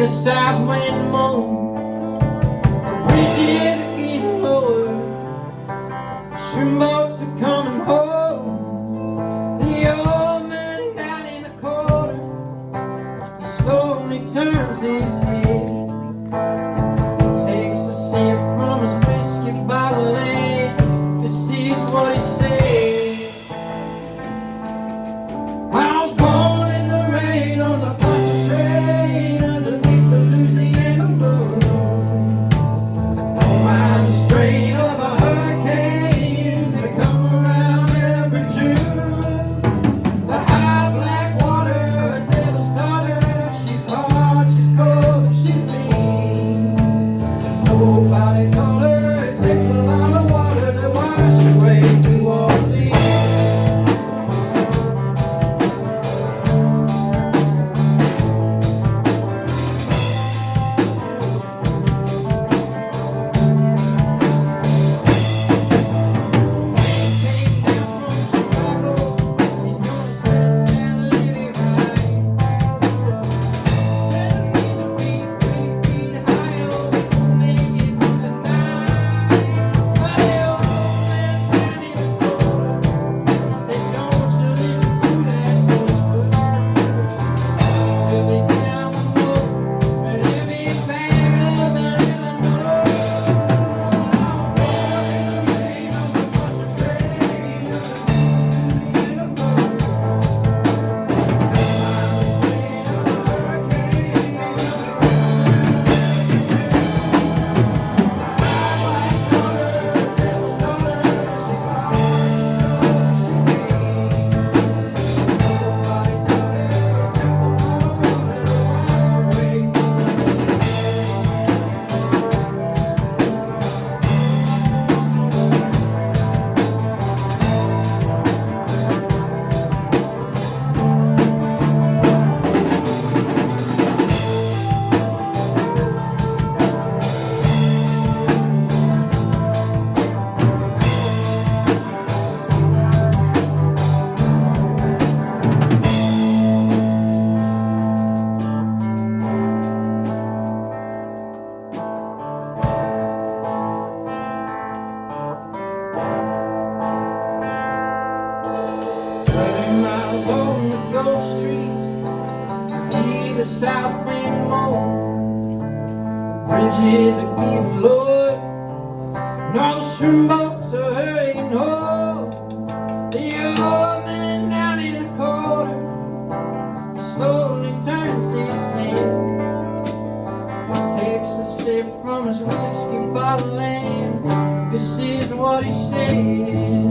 the south wind moan. The bridges are getting lower, the shrimp boats are coming home. The old man down in the corner, he slowly turns his head, takes a sip from his whiskey bottle and this is what he said. I was born in the rain on the country train underneath the Louisiana moon. On my strain of a hurricane that come around every June. The high black water never started. She's hard, she's cold, she's mean. Nobody told her it takes a lot of water to wash away New Orleans. On the Gulf Street, hear the south wind moan. The bridges are getting lower, and all the shrimp boats are hurrying home. The old man down in the corner, he slowly turns his head, takes a sip from his whiskey bottle and this is what he said.